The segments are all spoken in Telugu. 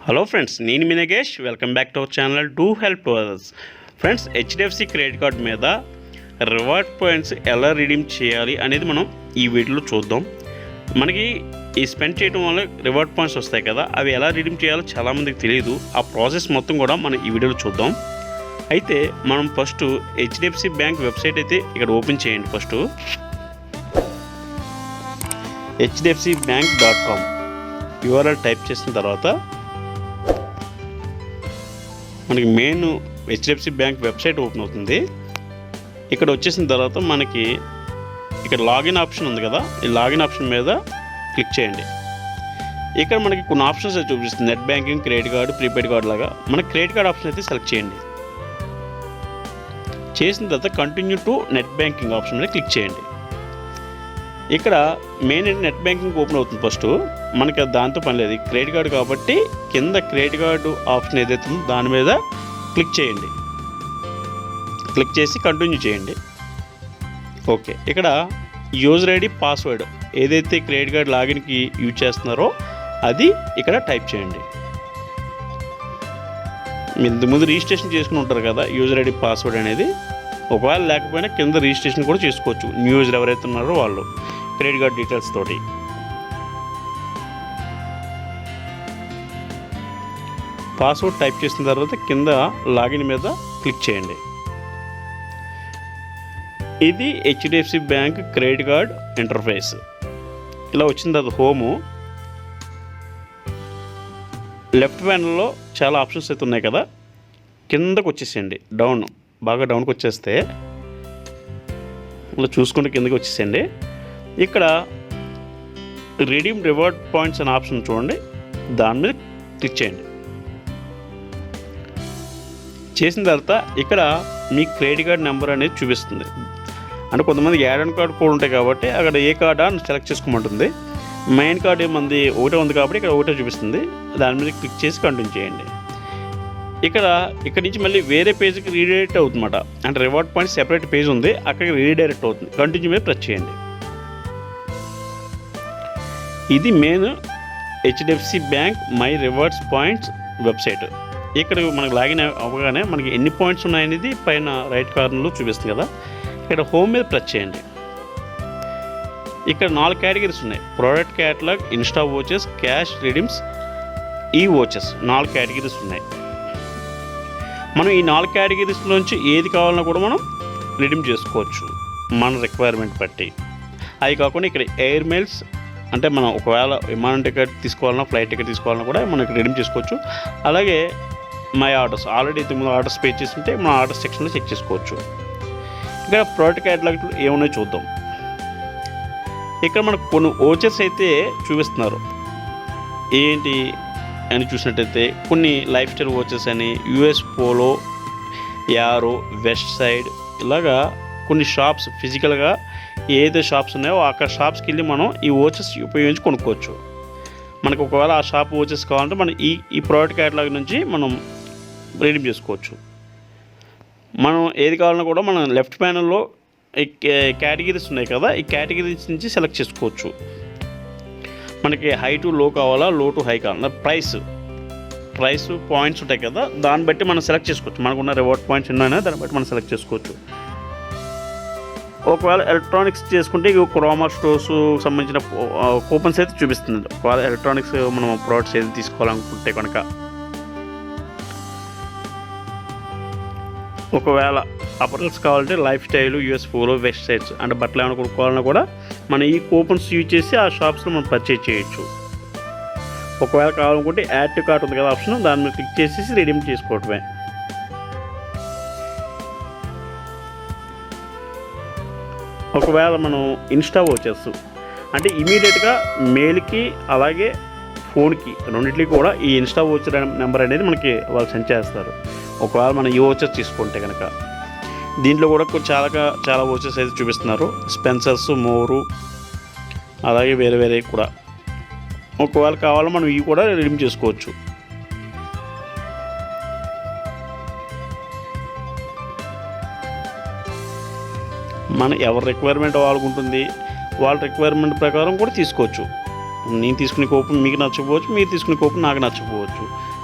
హలో ఫ్రెండ్స్, నేను మీ Nagesh. Welcome back to our channel do help to others. Friends, HDFC credit card మీద రివార్డ్ పాయింట్స్ ఎలా రిడీమ్ చేయాలి అనేది మనం ఈ వీడియోలో చూద్దాం. మనకి ఈ స్పెండ్ చేయడం వల్ల రివార్డ్ పాయింట్స్ వస్తాయి కదా, అవి ఎలా రిడీమ్ చేయాలో చాలామందికి తెలియదు. ఆ ప్రాసెస్ మొత్తం కూడా మనం ఈ వీడియోలో చూద్దాం. అయితే మనం ఫస్ట్ హెచ్డిఎఫ్సి బ్యాంక్ వెబ్సైట్ అయితే ఇక్కడ ఓపెన్ చేయండి. ఫస్ట్ hdfcbank.com URL టైప్ చేసిన తర్వాత మనకి main HDFC bank website open అవుతుంది. ఇక్కడ వచ్చేసిన తర్వాత మనకి ఇక్కడ లాగిన్ ఆప్షన్ ఉంది కదా, ఈ లాగిన్ ఆప్షన్ మీద క్లిక్ చేయండి. ఇక్కడ మనకి కొన్ని ఆప్షన్స్ అయితే చూపిస్తుంది, net banking, credit card, prepaid card లాగా. మనకి క్రెడిట్ కార్డ్ ఆప్షన్ అయితే సెలెక్ట్ చేయండి. చేసిన తర్వాత continue to net banking option మీద క్లిక్ చేయండి. ఇక్కడ మెయిన్ నెట్ బ్యాంకింగ్ ఓపెన్ అవుతుంది. ఫస్ట్ మనకి దాంతో పని లేదు, క్రెడిట్ కార్డు కాబట్టి కింద క్రెడిట్ కార్డు ఆప్షన్ ఏదైతే ఉందో దాని మీద క్లిక్ చేయండి. క్లిక్ చేసి కంటిన్యూ చేయండి. ఓకే, ఇక్కడ యూజర్ ఐడి, పాస్వర్డ్ ఏదైతే క్రెడిట్ కార్డ్ లాగిన్కి యూజ్ చేస్తున్నారో అది ఇక్కడ టైప్ చేయండి. మీరు ఇంతకుముందు రిజిస్ట్రేషన్ చేసుకుని ఉంటారు కదా యూజర్ ఐడి, పాస్వర్డ్ అనేది. ఒకవేళ లేకపోయినా కింద రిజిస్ట్రేషన్ కూడా చేసుకోవచ్చు, న్యూ యూజర్ ఎవరైతే ఉన్నారో వాళ్ళు క్రెడిట్ కార్డ్ డీటెయిల్స్ తోటి. పాస్వర్డ్ టైప్ చేసిన తర్వాత కింద లాగిన్ మీద క్లిక్ చేయండి. ఇది HDFC bank credit card interface. ఇలా వచ్చిన తర్వాత హోము లెఫ్ట్ ప్యానల్లో చాలా ఆప్షన్స్ అయితే ఉన్నాయి కదా, కిందకు వచ్చేసేయండి. బాగా డౌన్కి వచ్చేస్తే ఇలా చూసుకుంటే కిందకి వచ్చేసేయండి. ఇక్కడ రిడీమ్ రివార్డ్ పాయింట్స్ అనే ఆప్షన్ చూడండి, దాని మీద క్లిక్ చేయండి. చేసిన తర్వాత ఇక్కడ మీ క్రెడిట్ కార్డ్ నెంబర్ అనేది చూపిస్తుంది. అంటే కొంతమంది యాడ్ అండ్ కార్డ్ కూడా ఉంటాయి కాబట్టి అక్కడ ఏ కార్డా అని సెలెక్ట్ చేసుకోమంటుంది. మెయిన్ కార్డ్ ఏమంది ఒకటే ఉంది కాబట్టి ఇక్కడ ఒకటే చూపిస్తుంది. దాని మీద క్లిక్ చేసి కంటిన్యూ చేయండి. ఇక్కడ నుంచి మళ్ళీ వేరే పేజ్కి రీడైరెక్ట్ అవుతుందన్నమాట. అంటే రివార్డ్ పాయింట్స్ సెపరేట్ పేజ్ ఉంది, అక్కడికి రీడైరెక్ట్ అవుతుంది. కంటిన్యూ మీద ప్రెస్ చేయండి. ఇది main HDFC bank my rewards points website. ఇక్కడ మనకు లాగిన్ అవ్వగానే మనకి ఎన్ని పాయింట్స్ ఉన్నాయనేది పైన రైట్ కార్నర్లో చూపిస్తుంది కదా, ఇక్కడ హోమ్ మీద ప్రెస్ చేయండి. ఇక్కడ 4 కేటగిరీస్ ఉన్నాయి: product catalogue, Insta watches, cash redeems, ఈ వాచెస్. 4 కేటగిరీస్ ఉన్నాయి. మనం ఈ 4 కేటగిరీస్లోంచి ఏది కావాలన్నా కూడా మనం రిడీమ్ చేసుకోవచ్చు మన రిక్వైర్మెంట్ బట్టి. అవి కాకుండా ఇక్కడ ఎయిర్ మైల్స్, అంటే మనం ఒకవేళ విమానం టికెట్ తీసుకోవాలన్నా, ఫ్లైట్ టికెట్ తీసుకోవాలన్నా కూడా మనం ఇక్కడ రిడీమ్ చేసుకోవచ్చు. అలాగే మై ఆర్డర్స్, ఆల్రెడీ ఇంతకుముందు ఆర్డర్స్ పే చేసి ఉంటే మన ఆర్డర్స్ సెక్షన్లో చెక్ చేసుకోవచ్చు. ఇక్కడ ప్రోడక్ట్ క్యాటలాగ్ ఏమున్నాయో చూద్దాం. ఇక్కడ మనకు కొన్ని ఓచర్స్ అయితే చూపిస్తున్నారు. ఏంటి అని చూసినట్టయితే కొన్ని లైఫ్ స్టైల్ వాచెస్ అని, US polo, arrow, west side, ఇలాగా కొన్ని షాప్స్ ఫిజికల్గా ఏదైతే షాప్స్ ఉన్నాయో అక్కడ షాప్స్కి వెళ్ళి మనం ఈ వాచెస్ ఉపయోగించి కొనుక్కోవచ్చు. మనకు ఒకవేళ ఆ షాప్ వాచెస్ కావాలంటే మనం ఈ ప్రోడక్ట్ క్యాటలాగ్ నుంచి మనం రిడీమ్ చేసుకోవచ్చు. మనం ఏది కావాలన్నా కూడా మనం లెఫ్ట్ ప్యానల్లో కేటగిరీస్ ఉన్నాయి కదా, ఈ కేటగిరీస్ నుంచి సెలెక్ట్ చేసుకోవచ్చు. మనకి హై టు లో కావాలా, లో టు హై కావాలా, ప్రైస్ పాయింట్స్ ఉంటాయి కదా, దాన్ని బట్టి మనం సెలెక్ట్ చేసుకోవచ్చు. మనకున్న రివార్డ్ పాయింట్స్ ఉన్నాయో దాన్ని బట్టి మనం సెలెక్ట్ చేసుకోవచ్చు. ఒకవేళ ఎలక్ట్రానిక్స్ చేసుకుంటే క్రోమా స్టోర్స్ సంబంధించిన కూపన్స్ అయితే చూపిస్తుంది. ఒకవేళ ఎలక్ట్రానిక్స్ మనం ప్రోడక్ట్స్ ఏది తీసుకోవాలనుకుంటే కనుక, ఒకవేళ అపరల్స్ కావాలంటే life style, US polo, west sides అంటే బట్టలు ఏమైనా కొనుక్కోవాలన్నా కూడా మనం ఈ కూపన్స్ యూజ్ చేసి ఆ షాప్స్లో మనం పర్చేజ్ చేయొచ్చు. ఒకవేళ కావాలనుకుంటే యాడ్ టు కార్ట్ ఉంది కదా ఆప్షన్, దాని మీద క్లిక్ చేసేసి రిడీమ్ చేసుకోవటమే. ఒకవేళ మనం ఇన్స్టా వాచెస్ అంటే ఇమీడియట్గా మెయిల్కి అలాగే ఫోన్కి రెండింటికి కూడా ఈ ఇన్స్టా వాచర్ నెంబర్ అనేది మనకి వాళ్ళు సెండ్ చేస్తారు. ఒకవేళ మనం ఈ వాచెస్ తీసుకుంటే కనుక దీంట్లో కూడా చాలా వాచెస్ అయితే చూపిస్తున్నారు. స్పెన్సర్స్, మోరు, అలాగే వేరే కూడా. ఒకవేళ కావాలో మనం ఇవి కూడా రిడీమ్ చేసుకోవచ్చు. మన ఎవరి రిక్వైర్మెంట్ వాళ్ళకుంటుంది, వాళ్ళ రిక్వైర్మెంట్ ప్రకారం కూడా తీసుకోవచ్చు. నేను తీసుకునే కూపన్ మీకు నచ్చకపోవచ్చు, మీరు తీసుకునే కూపన్ నాకు నచ్చకపోవచ్చు.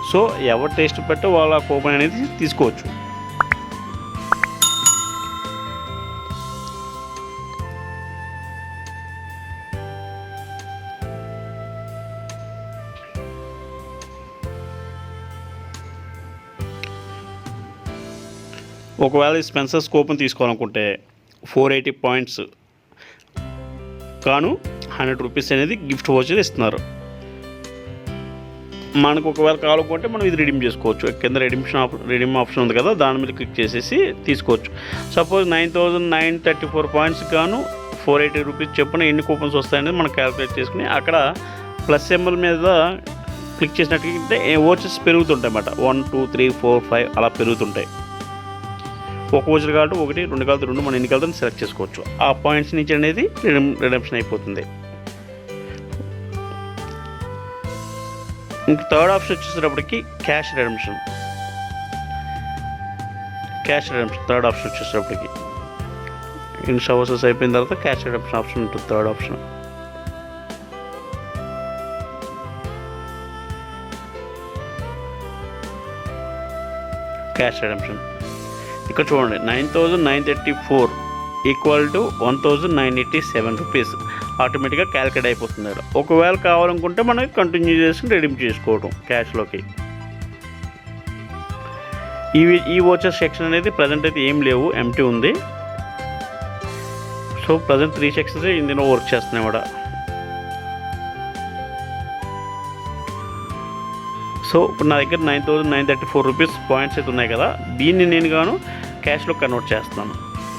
సో ఎవరు టేస్ట్ బట్టి వాళ్ళ కూపన్ అనేది తీసుకోవచ్చు. ఒకవేళ ఈ స్పెన్సర్స్ కూపన్ తీసుకోవాలనుకుంటే 480 పాయింట్స్ కాను 100 రూపీస్ అనేది గిఫ్ట్ వోచర్ ఇస్తున్నారు. మనకు ఒకవేళ కావాలనుకుంటే మనం ఇది రిడీమ్ చేసుకోవచ్చు. కింద రిడీమ్ ఆప్షన్ ఉంది కదా, దాని మీద క్లిక్ చేసేసి తీసుకోవచ్చు. సపోజ్ 9934 పాయింట్స్ గాను 480 రూపీస్ చొప్పున ఎన్ని కూపన్స్ వస్తాయనేది మనం క్యాలిక్యులేట్ చేసుకుని అక్కడ ప్లస్ సింబల్ మీద క్లిక్ చేసినట్లయితే వోచర్స్ పెరుగుతుంటాయి అన్నమాట. 1 2 3 4 5 అలా పెరుగుతుంటాయి. ఒక వోచర్ కాబట్టి 1, 2 కాబట్టి 2 మనం ఎన్ని కలిసి సెలెక్ట్ చేసుకోవచ్చు. ఆ పాయింట్స్ నుంచి అనేది రిడెంప్షన్ అయిపోతుంది. ఇంక థర్డ్ ఆప్షన్ వచ్చేసేటప్పటికి క్యాష్ రిడెంప్షన్. థర్డ్ ఆప్షన్ వచ్చేసేటప్పటికి ఇన్స్టా వోచర్స్ అయిపోయిన తర్వాత క్యాష్ రిడెంప్షన్ ఆప్షన్ ఉంటుంది. Third option cash redemption. ఇక్కడ చూడండి 9934 ఈక్వల్ టు 1987 రూపీస్ ఆటోమేటిక్గా క్యాలిక్యులేట్ అయిపోతుంది. ఒకవేళ కావాలనుకుంటే మనం కంటిన్యూ చేసుకుని రిడీమ్ చేసుకోవడం క్యాష్లోకి. ఈ వోచర్ సెక్షన్ అనేది ప్రజెంట్ అయితే ఏం లేవు, ఎంటీ ఉంది. సో ప్రజెంట్ 3 సెక్షన్స్ ఇందులో వర్క్ చేస్తున్నాయి కూడా. సో ఇప్పుడు నా దగ్గర 9934 రూపీస్ పాయింట్స్ అయితే ఉన్నాయి కదా, దీన్ని నేను గాను క్యాష్లో కన్వర్ట్ చేస్తున్నాను.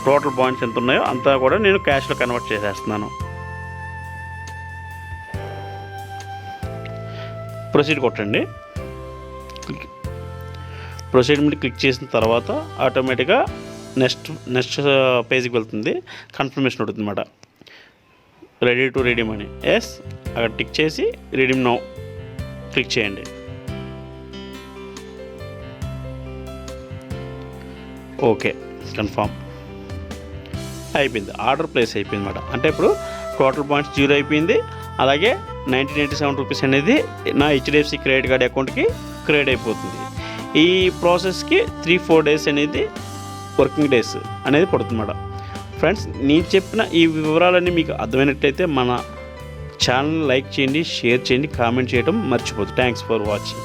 టోటల్ పాయింట్స్ ఎంత ఉన్నాయో అంతా కూడా నేను క్యాష్లో కన్వర్ట్ చేసేస్తున్నాను. ప్రొసీడ్ కొట్టండి. ప్రొసీడ్ మీద క్లిక్ చేసిన తర్వాత ఆటోమేటిక్గా నెక్స్ట్ పేజ్కి వెళ్తుంది. కన్ఫర్మేషన్ ఉంటుంది అన్నమాట, రెడీ టు రిడీమ్ అని. ఎస్ అక్కడ టిక్ చేసి రిడీమ్ నౌ క్లిక్ చేయండి. ఓకే, కన్ఫామ్ అయిపోయింది. ఆర్డర్ ప్లేస్ అయిపోయింది అన్నమాట. అంటే ఇప్పుడు టోటల్ పాయింట్స్ 0 అయిపోయింది. అలాగే 1987 రూపీస్ అనేది నా హెచ్డిఎఫ్సి క్రెడిట్ కార్డ్ అకౌంట్కి క్రెడిట్ అయిపోతుంది. ఈ ప్రాసెస్కి 3-4 డేస్ అనేది వర్కింగ్ డేస్ అనేది పడుతుంది అన్నమాట. ఫ్రెండ్స్, నేను చెప్పిన ఈ వివరాలన్నీ మీకు అర్థమైనట్లయితే మన ఛానల్ లైక్ చేయండి, షేర్ చేయండి, కామెంట్ చేయడం మర్చిపోద్దు. Thanks for watching.